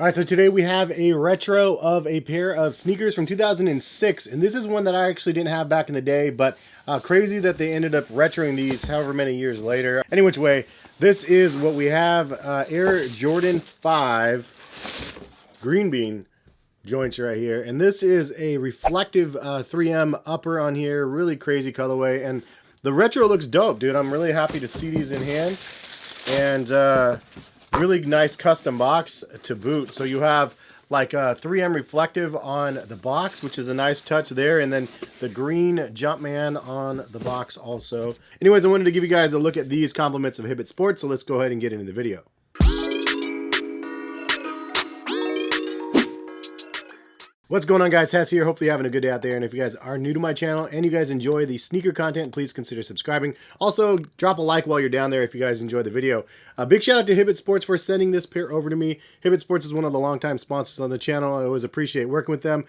All right, so today we have a retro of a pair of sneakers from 2006, and this is one that I actually didn't have back in the day, but crazy that they ended up retroing these however many years later. Any which way, this is what we have, Air Jordan 5 green bean joints right here, and this is a reflective 3M upper on here, really crazy colorway, and the retro looks dope, dude. I'm really happy to see these in hand, and really nice custom box to boot. So you have like a 3M reflective on the box, which is a nice touch there, and then the green Jumpman on the box also. Anyways, I wanted to give you guys a look at these compliments of Hibbett Sports, so let's go ahead and get into the video. What's going on, guys? Hess here. Hopefully you're having a good day out there. And if you guys are new to my channel and you guys enjoy the sneaker content, please consider subscribing. Also, drop a like while you're down there if you guys enjoy the video. A big shout out to Hibbett Sports for sending this pair over to me. Hibbett Sports is one of the longtime sponsors on the channel. I always appreciate working with them.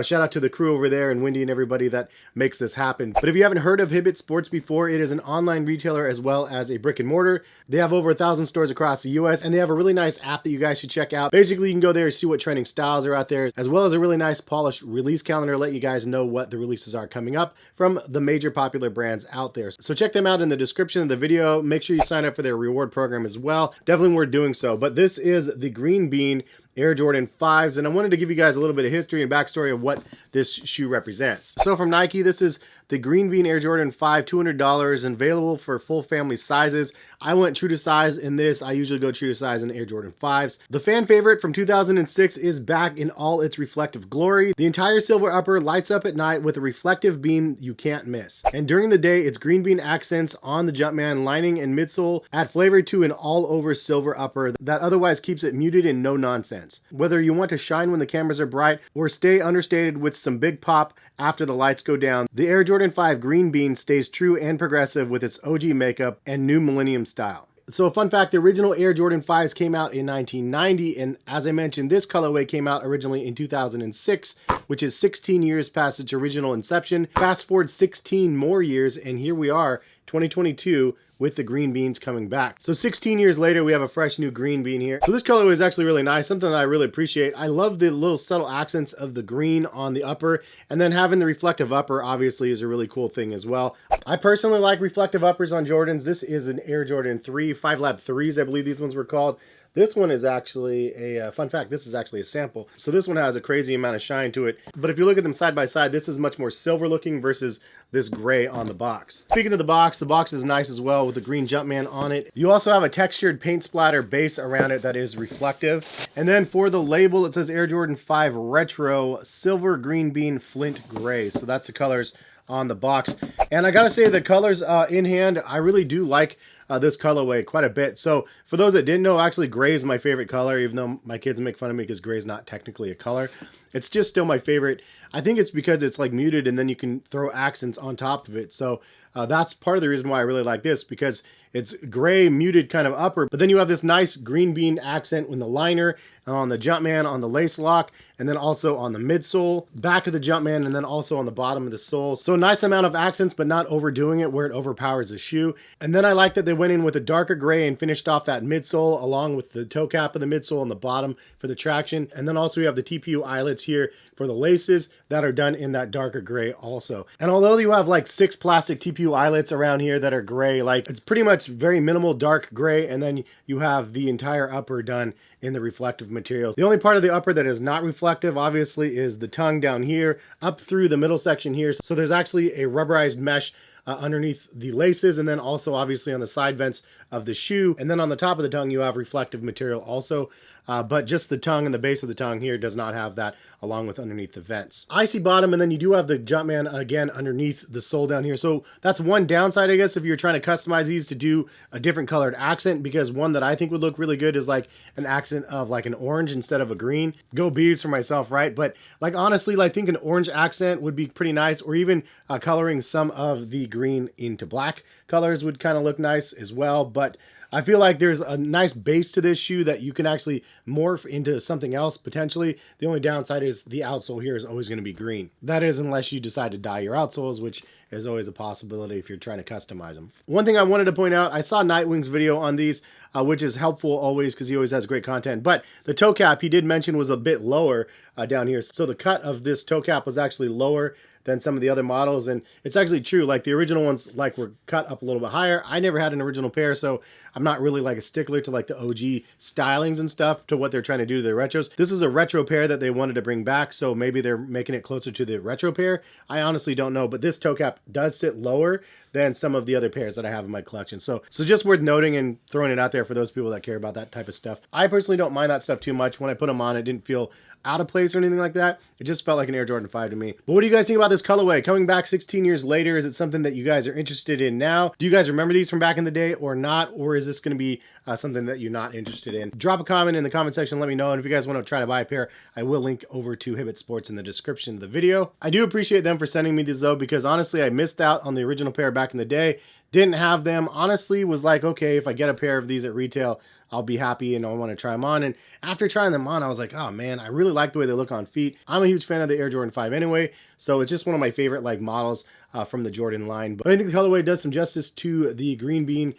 Shout out to the crew over there and Wendy and everybody that makes this happen. But if you haven't heard of Hibbett Sports before, it is an online retailer as well as a brick and mortar. They have over 1,000 stores across the US, and they have a really nice app that you guys should check out. Basically, you can go there and see what trending styles are out there, as well as a really nice polished release calendar to let you guys know what the releases are coming up from the major popular brands out there. So check them out in the description of the video. Make sure you sign up for their reward program as well. Definitely worth doing so. But this is the green bean Air Jordan 5s, and I wanted to give you guys a little bit of history and backstory of what this shoe represents. So from Nike, this is the green bean Air Jordan 5, $200, and available for full family sizes. I went true to size in this. I usually go true to size in Air Jordan 5s. The fan favorite from 2006 is back in all its reflective glory. The entire silver upper lights up at night with a reflective beam you can't miss. And during the day, it's green bean accents on the Jumpman lining and midsole add flavor to an all-over silver upper that otherwise keeps it muted and no nonsense. Whether you want to shine when the cameras are bright or stay understated with some big pop after the lights go down, the Air Jordan 5 green bean stays true and progressive with its OG makeup and new millennium style. So a fun fact, the original Air Jordan 5s came out in 1990, and as I mentioned, this colorway came out originally in 2006, which is 16 years past its original inception. Fast forward 16 more years, and here we are, 2022, with the green beans coming back. So 16 years later, we have a fresh new green bean here. So this colorway is actually really nice, something that I really appreciate. I love the little subtle accents of the green on the upper, and then having the reflective upper obviously is a really cool thing as well. I personally like reflective uppers on Jordans. This is an Air Jordan 3, 5 Lab 3s, I believe these ones were called. This one is actually a fun fact, this is actually a sample. So this one has a crazy amount of shine to it. But if you look at them side by side, this is much more silver looking versus this gray on the box. Speaking of the box is nice as well with the green Jumpman on it. You also have a textured paint splatter base around it that is reflective. And then for the label, it says Air Jordan 5 Retro Silver Green Bean Flint Gray. So that's the colors on the box. And I gotta say, the colors in hand, I really do like this colorway quite a bit. So for those that didn't know, actually gray is my favorite color, even though my kids make fun of me because gray is not technically a color. It's just still my favorite. I think it's because it's like muted and then you can throw accents on top of it. So that's part of the reason why I really like this, because it's gray muted kind of upper, but then you have this nice green bean accent in the liner, on the Jumpman, on the lace lock, and then also on the midsole, back of the Jumpman, and then also on the bottom of the sole. So a nice amount of accents, but not overdoing it where it overpowers the shoe. And then I like that they went in with a darker gray and finished off that midsole along with the toe cap of the midsole on the bottom for the traction. And then also we have the TPU eyelets here for the laces that are done in that darker gray also. And although you have like 6 plastic TPU eyelets around here that are gray, like it's pretty much very minimal dark gray, and then you have the entire upper done in the reflective materials. The only part of the upper that is not reflective obviously is the tongue down here up through the middle section here. So there's actually a rubberized mesh underneath the laces, and then also obviously on the side vents of the shoe, and then on the top of the tongue you have reflective material also. But just the tongue and the base of the tongue here does not have that, along with underneath the vents. Icy bottom, and then you do have the Jumpman again underneath the sole down here. So that's one downside, I guess, if you're trying to customize these to do a different colored accent, because one that I think would look really good is like an accent of like an orange instead of a green. Go bees for myself, right? But like honestly, I think an orange accent would be pretty nice, or even coloring some of the green into black colors would kind of look nice as well. But I feel like there's a nice base to this shoe that you can actually morph into something else potentially. The only downside is the outsole here is always going to be green. That is unless you decide to dye your outsoles, which is always a possibility if you're trying to customize them. One thing I wanted to point out, I saw Nightwing's video on these, which is helpful always because he always has great content, but the toe cap he did mention was a bit lower down here. So the cut of this toe cap was actually lower than some of the other models, and it's actually true. Like the original ones like were cut up a little bit higher. I never had an original pair, so I'm not really like a stickler to like the OG stylings and stuff to what they're trying to do to the retros. This is a retro pair that they wanted to bring back, so maybe they're making it closer to the retro pair. I honestly don't know, but this toe cap does sit lower than some of the other pairs that I have in my collection. So just worth noting and throwing it out there for those people that care about that type of stuff. I personally don't mind that stuff too much. When I put them on, it didn't feel out of place or anything like that. It just felt like an Air Jordan 5 to me. But what do you guys think about this colorway? Coming back 16 years later, is it something that you guys are interested in now? Do you guys remember these from back in the day or not? Or is this going to be something that you're not interested in? Drop a comment in the comment section, let me know. And if you guys want to try to buy a pair, I will link over to Hibbett Sports in the description of the video. I do appreciate them for sending me these though, because honestly, I missed out on the original pair back in the day. Didn't have them. Honestly, was like, okay, if I get a pair of these at retail, I'll be happy and I want to try them on. And after trying them on, I was like, oh man, I really like the way they look on feet. I'm a huge fan of the Air Jordan 5 anyway, so it's just one of my favorite like models from the Jordan line. But I think the colorway does some justice to the green bean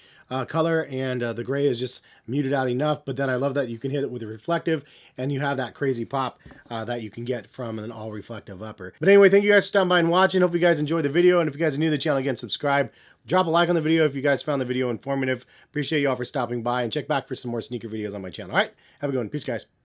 color, and the gray is just muted out enough. But then I love that you can hit it with a reflective, and you have that crazy pop that you can get from an all reflective upper. But anyway, thank you guys for stopping by and watching. Hope you guys enjoyed the video, and if you guys are new to the channel, again, subscribe. Drop a like on the video if you guys found the video informative. Appreciate you all for stopping by, and check back for some more sneaker videos on my channel. All right, have a good one. Peace, guys.